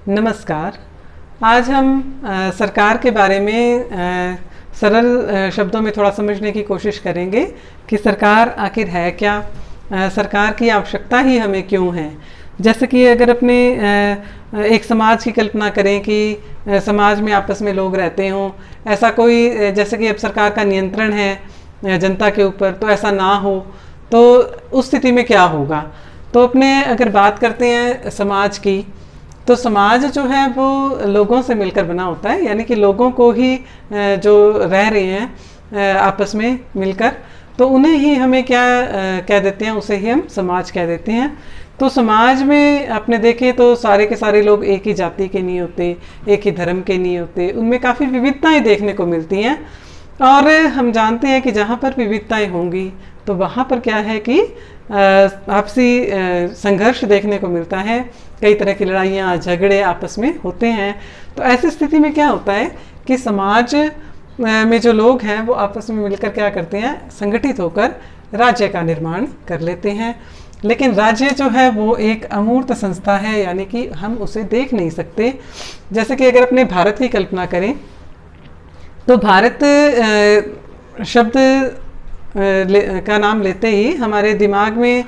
नमस्कार। आज हम सरकार के बारे में सरल शब्दों में थोड़ा समझने की कोशिश करेंगे कि सरकार आखिर है क्या, सरकार की आवश्यकता ही हमें क्यों है। जैसे कि अगर अपने एक समाज की कल्पना करें कि समाज में आपस में लोग रहते हों, ऐसा कोई जैसे कि अब सरकार का नियंत्रण है जनता के ऊपर, तो ऐसा ना हो तो उस स्थिति में क्या होगा। तो अपने अगर बात करते हैं समाज की, तो समाज जो है वो लोगों से मिलकर बना होता है, यानी कि लोगों को ही जो रह रहे हैं आपस में मिलकर, तो उन्हें ही हमें क्या कह देते हैं, उसे ही हम समाज कह देते हैं। तो समाज में आपने देखे तो सारे के सारे लोग एक ही जाति के नहीं होते, एक ही धर्म के नहीं होते, उनमें काफ़ी विविधताएं देखने को मिलती हैं। और हम जानते हैं कि जहाँ पर विविधताएं होंगी तो वहाँ पर क्या है कि आपसी संघर्ष देखने को मिलता है, कई तरह की लड़ाइयाँ झगड़े आपस में होते हैं। तो ऐसी स्थिति में क्या होता है कि समाज में जो लोग हैं वो आपस में मिलकर क्या करते हैं, संगठित होकर राज्य का निर्माण कर लेते हैं। लेकिन राज्य जो है वो एक अमूर्त संस्था है, यानी कि हम उसे देख नहीं सकते। जैसे कि अगर अपने भारत की कल्पना करें तो भारत शब्द का नाम लेते ही हमारे दिमाग में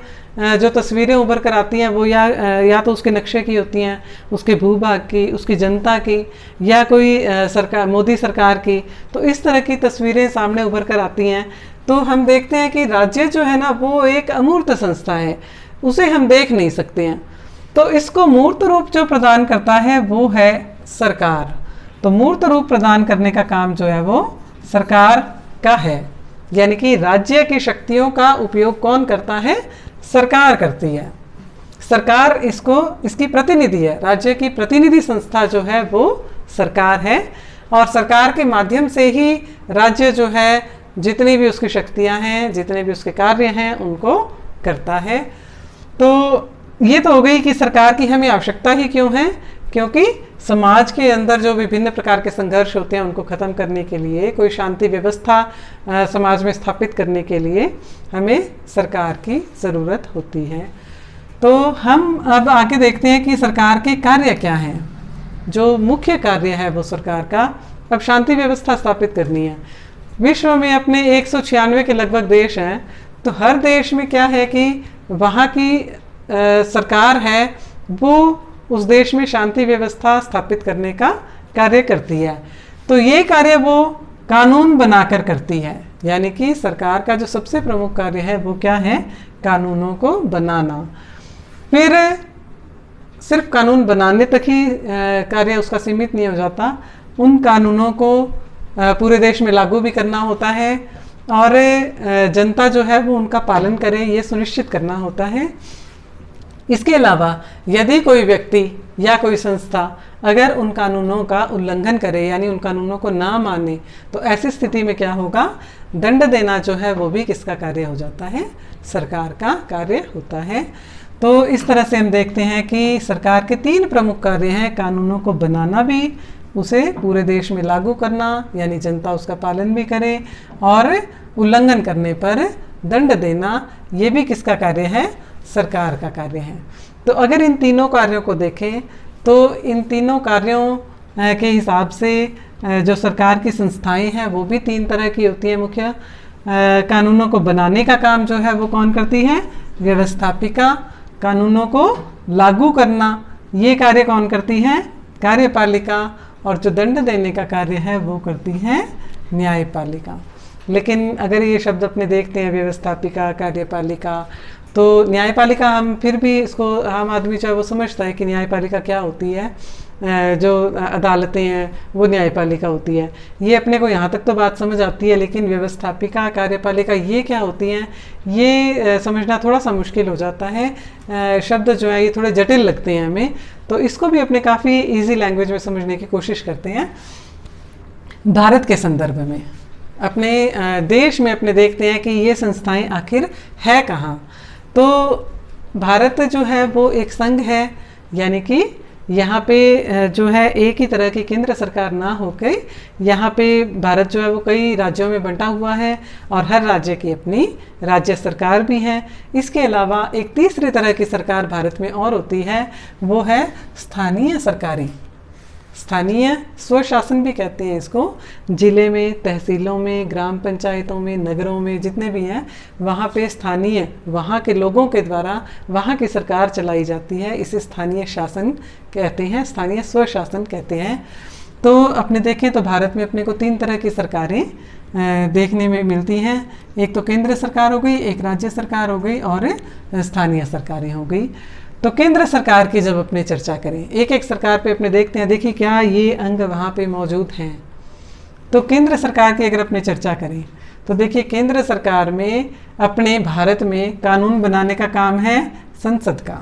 जो तस्वीरें उभर कर आती हैं वो या तो उसके नक्शे की होती हैं, उसके भूभाग की, उसकी जनता की, या कोई सरकार, मोदी सरकार की। तो इस तरह की तस्वीरें सामने उभर कर आती हैं। तो हम देखते हैं कि राज्य जो है ना वो एक अमूर्त संस्था है, उसे हम देख नहीं सकते हैं। तो इसको मूर्त रूप जो प्रदान करता है वो है सरकार। तो मूर्त रूप प्रदान करने का काम जो है वो सरकार का है, यानी कि राज्य की शक्तियों का उपयोग कौन करता है, सरकार करती है। सरकार इसकी प्रतिनिधि है, राज्य की प्रतिनिधि संस्था जो है वो सरकार है। और सरकार के माध्यम से ही राज्य जो है जितनी भी उसकी शक्तियां हैं, जितने भी उसके कार्य हैं, उनको करता है। तो ये तो हो गई कि सरकार की हमें आवश्यकता ही क्यों है, क्योंकि समाज के अंदर जो विभिन्न प्रकार के संघर्ष होते हैं उनको ख़त्म करने के लिए, कोई शांति व्यवस्था समाज में स्थापित करने के लिए हमें सरकार की ज़रूरत होती है। तो हम अब आगे देखते हैं कि सरकार के कार्य क्या हैं। जो मुख्य कार्य है वो सरकार का अब शांति व्यवस्था स्थापित करनी है। विश्व में अपने 196 के लगभग देश हैं, तो हर देश में क्या है कि वहाँ की सरकार है वो उस देश में शांति व्यवस्था स्थापित करने का कार्य करती है। तो ये कार्य वो कानून बनाकर करती है, यानी कि सरकार का जो सबसे प्रमुख कार्य है वो क्या है, कानूनों को बनाना। फिर सिर्फ कानून बनाने तक ही कार्य उसका सीमित नहीं हो जाता, उन कानूनों को पूरे देश में लागू भी करना होता है और जनता जो है वो उनका पालन करे, ये सुनिश्चित करना होता है। इसके अलावा यदि कोई व्यक्ति या कोई संस्था अगर उन कानूनों का उल्लंघन करे, यानी उन कानूनों को ना माने, तो ऐसी स्थिति में क्या होगा, दंड देना जो है वो भी किसका कार्य हो जाता है, सरकार का कार्य होता है। तो इस तरह से हम देखते हैं कि सरकार के 3 प्रमुख कार्य हैं, कानूनों को बनाना भी, उसे पूरे देश में लागू करना, यानी जनता उसका पालन भी करे, और उल्लंघन करने पर दंड देना, ये भी किसका कार्य है, सरकार का कार्य है। तो अगर इन तीनों कार्यों को देखें तो इन तीनों कार्यों के हिसाब से जो सरकार की संस्थाएं हैं वो भी 3 तरह की होती हैं मुख्य। कानूनों को बनाने का काम जो है वो कौन करती है, व्यवस्थापिका। कानूनों को लागू करना ये कार्य कौन करती है, कार्यपालिका। और जो दंड देने का कार्य है वो करती है न्यायपालिका। लेकिन अगर ये शब्द अपने देखते हैं, व्यवस्थापिका, कार्यपालिका, तो न्यायपालिका हम फिर भी इसको आम आदमी जो है वो समझता है कि न्यायपालिका क्या होती है, जो अदालतें हैं वो न्यायपालिका होती है। ये अपने को यहाँ तक तो बात समझ आती है, लेकिन व्यवस्थापिका, कार्यपालिका ये क्या होती हैं, ये समझना थोड़ा सा मुश्किल हो जाता है। शब्द जो है ये थोड़े जटिल लगते हैं हमें, तो इसको भी अपने काफ़ी ईजी लैंग्वेज में समझने की कोशिश करते हैं। भारत के संदर्भ में, अपने देश में अपने देखते हैं कि ये संस्थाएं आखिर है कहाँ। तो भारत जो है वो एक संघ है, यानी कि यहाँ पे जो है एक ही तरह की केंद्र सरकार ना होकर यहाँ पे भारत जो है वो कई राज्यों में बंटा हुआ है और हर राज्य की अपनी राज्य सरकार भी है। इसके अलावा एक तीसरी तरह की सरकार भारत में और होती है, वो है स्थानीय सरकारें। स्थानीय स्वशासन भी कहते हैं इसको। जिले में, तहसीलों में, ग्राम पंचायतों में, नगरों में जितने भी हैं वहाँ पे स्थानीय, वहाँ के लोगों के द्वारा वहाँ की सरकार चलाई जाती है। इसे स्थानीय शासन कहते हैं, स्थानीय स्वशासन कहते हैं। तो अपने देखें तो भारत में अपने को 3 तरह की सरकारें देखने में मिलती हैं। एक तो केंद्र सरकार हो गई, एक राज्य सरकार हो गई और स्थानीय सरकारें हो गई। तो केंद्र सरकार की जब अपने चर्चा करें, एक एक सरकार पे अपने देखते हैं, देखिए क्या ये अंग वहाँ पे मौजूद हैं। तो केंद्र सरकार की अगर अपने चर्चा करें तो देखिए केंद्र सरकार में अपने भारत में कानून बनाने का काम है संसद का।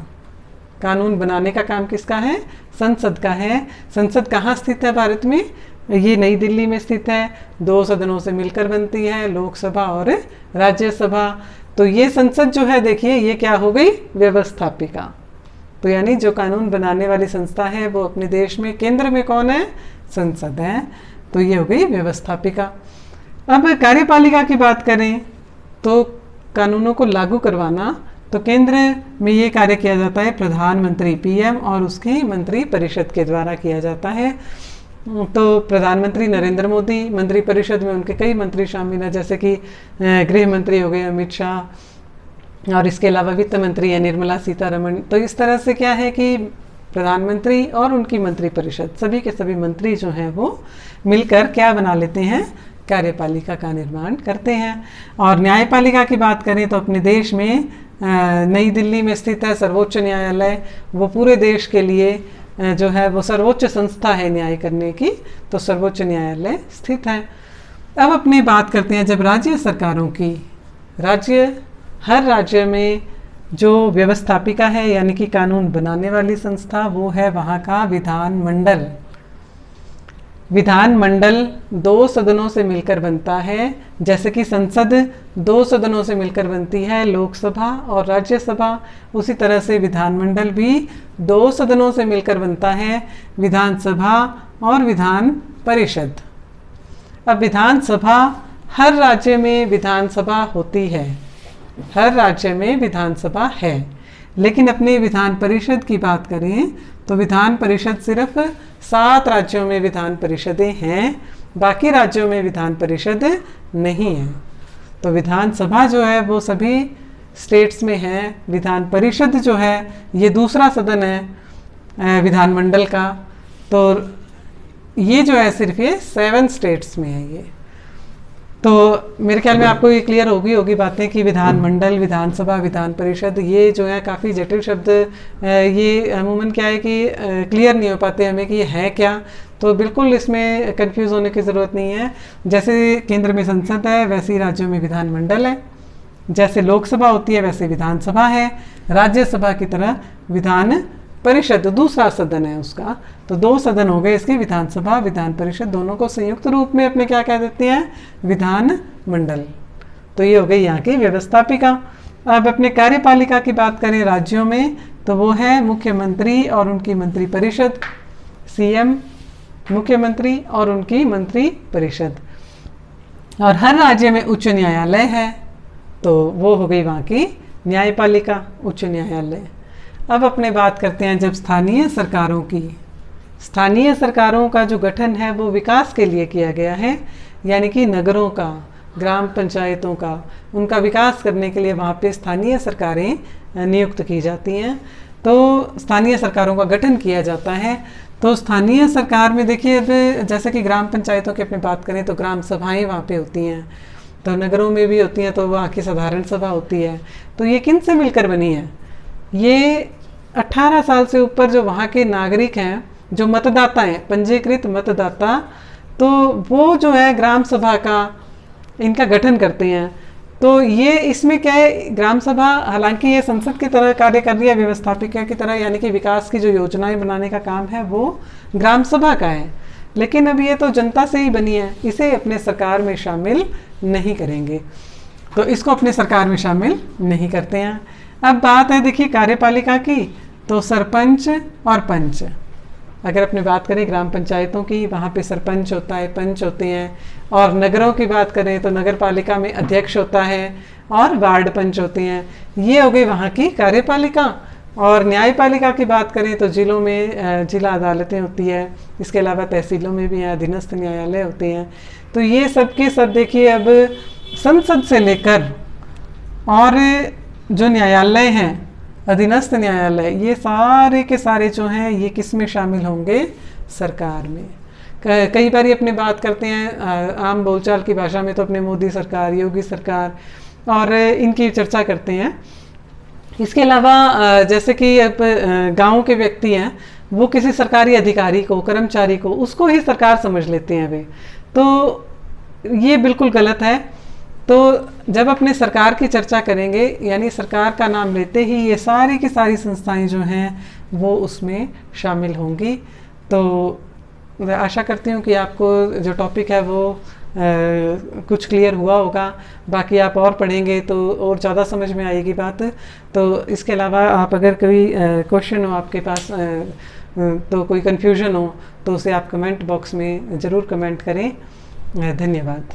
कानून बनाने का काम किसका है? संसद का है। संसद कहाँ स्थित है भारत में? ये नई दिल्ली में स्थित है। 2 सदनों से मिलकर बनती है, लोकसभा और राज्यसभा। तो ये संसद जो है देखिए ये क्या हो गई? व्यवस्थापिका। तो यानी जो कानून बनाने वाली संस्था है वो अपने देश में केंद्र में कौन है? संसद है। तो ये हो गई व्यवस्थापिका। अब कार्यपालिका की बात करें तो कानूनों को लागू करवाना, तो केंद्र में ये कार्य किया जाता है प्रधानमंत्री पीएम और उसकी मंत्री परिषद के द्वारा किया जाता है। तो प्रधानमंत्री नरेंद्र मोदी, मंत्री परिषद में उनके कई मंत्री शामिल हैं, जैसे कि गृह मंत्री हो गए अमित शाह, और इसके अलावा वित्त मंत्री है निर्मला सीतारमण। तो इस तरह से क्या है कि प्रधानमंत्री और उनकी मंत्री परिषद, सभी के सभी मंत्री जो हैं वो मिलकर क्या बना लेते हैं? कार्यपालिका का निर्माण करते हैं। और न्यायपालिका की बात करें तो अपने देश में नई दिल्ली में स्थित है सर्वोच्च न्यायालय। वो पूरे देश के लिए जो है वो सर्वोच्च संस्था है न्याय करने की, तो सर्वोच्च न्यायालय स्थित है। अब अपनी बात करते हैं जब राज्य सरकारों की। हर राज्य में जो व्यवस्थापिका है यानी कि कानून बनाने वाली संस्था, वो है वहाँ का विधानमंडल। विधानमंडल 2 सदनों से मिलकर बनता है। जैसे कि संसद 2 सदनों से मिलकर बनती है, लोकसभा और राज्यसभा, उसी तरह से विधानमंडल भी 2 सदनों से मिलकर बनता है, विधानसभा और विधान परिषद। अब विधानसभा, हर राज्य में विधानसभा होती है, हर राज्य में विधानसभा है। लेकिन अपने विधान परिषद की बात करें तो विधान परिषद सिर्फ 7 राज्यों में विधान परिषदें हैं, बाकी राज्यों में विधान परिषद नहीं है। तो विधानसभा जो है वो सभी स्टेट्स में है। विधान परिषद जो है ये दूसरा सदन है विधानमंडल का। तो ये जो है सिर्फ ये 7 स्टेट्स में है ये। तो मेरे ख्याल में आपको ये क्लियर होगी बातें कि विधानमंडल, विधानसभा, विधान परिषद, ये जो है काफ़ी जटिल शब्द, ये अमूमन क्या है कि क्लियर नहीं हो पाते हमें कि ये है क्या। तो बिल्कुल इसमें कंफ्यूज होने की ज़रूरत नहीं है। जैसे केंद्र में संसद है वैसे ही राज्यों में विधानमंडल है, जैसे लोकसभा होती है वैसे विधानसभा है, राज्यसभा की तरह विधान परिषद दूसरा सदन है उसका। तो 2 सदन हो गए इसके, विधानसभा, विधान परिषद, दोनों को संयुक्त रूप में अपने क्या कह देते हैं? विधान मंडल। तो ये हो गई यहाँ की व्यवस्थापिका। अब अपने कार्यपालिका की बात करें राज्यों में तो वो है मुख्यमंत्री और उनकी मंत्री परिषद, सीएम, मुख्यमंत्री और उनकी मंत्री परिषद। और हर राज्य में उच्च न्यायालय है, तो वो हो गई वहाँ की न्यायपालिका, उच्च न्यायालय। अब अपने बात करते हैं जब स्थानीय सरकारों की। स्थानीय सरकारों का जो गठन है वो विकास के लिए किया गया है, यानी कि नगरों का, ग्राम पंचायतों का, उनका विकास करने के लिए वहाँ पे स्थानीय सरकारें नियुक्त की जाती हैं। तो स्थानीय सरकारों का गठन किया जाता है। तो स्थानीय सरकार में देखिए अब जैसे कि ग्राम पंचायतों की अपनी बात करें तो ग्राम सभाएँ वहाँ पे होती हैं, तो नगरों में भी होती हैं, तो वहाँ की साधारण सभा होती है। तो ये किन से मिलकर बनी है? ये 18 साल से ऊपर जो वहाँ के नागरिक हैं, जो मतदाता हैं, पंजीकृत मतदाता, तो वो जो है ग्राम सभा का इनका गठन करते हैं। तो ये इसमें क्या है, ग्राम सभा हालांकि ये संसद की तरह कार्य कर रही है, व्यवस्थापिका की तरह, यानी कि विकास की जो योजनाएं बनाने का काम है वो ग्राम सभा का है, लेकिन अब ये तो जनता से ही बनी है, इसे अपने सरकार में शामिल नहीं करेंगे। तो इसको अपने सरकार में शामिल नहीं करते हैं। अब बात है देखिए कार्यपालिका की, तो सरपंच और पंच, अगर अपनी बात करें ग्राम पंचायतों की, वहाँ पे सरपंच होता है, पंच होते हैं। और नगरों की बात करें तो नगर पालिका में अध्यक्ष होता है और वार्ड पंच होते हैं। ये हो गई वहाँ की कार्यपालिका। और न्यायपालिका की बात करें तो जिलों में जिला अदालतें होती है, इसके अलावा तहसीलों में भी अधीनस्थ न्यायालय होते हैं। तो ये सब के सब देखिए, अब संसद से लेकर और जो न्यायालय हैं, अधीनस्थ न्यायालय, ये सारे के सारे जो हैं ये किस में शामिल होंगे? सरकार में। कई बार अपने बात करते हैं आम बोलचाल की भाषा में तो अपने मोदी सरकार, योगी सरकार, और इनकी चर्चा करते हैं। इसके अलावा जैसे कि अब गाँव के व्यक्ति हैं, वो किसी सरकारी अधिकारी को, कर्मचारी को, उसको ही सरकार समझ लेते हैं वे। तो ये बिल्कुल गलत है। तो जब अपने सरकार की चर्चा करेंगे, यानी सरकार का नाम लेते ही ये सारी की सारी संस्थाएं जो हैं वो उसमें शामिल होंगी। तो मैं आशा करती हूँ कि आपको जो टॉपिक है वो कुछ क्लियर हुआ होगा। बाकी आप और पढ़ेंगे तो और ज़्यादा समझ में आएगी बात। तो इसके अलावा आप अगर कोई क्वेश्चन हो आपके पास, तो कोई कन्फ्यूजन हो, तो उसे आप कमेंट बॉक्स में ज़रूर कमेंट करें। धन्यवाद।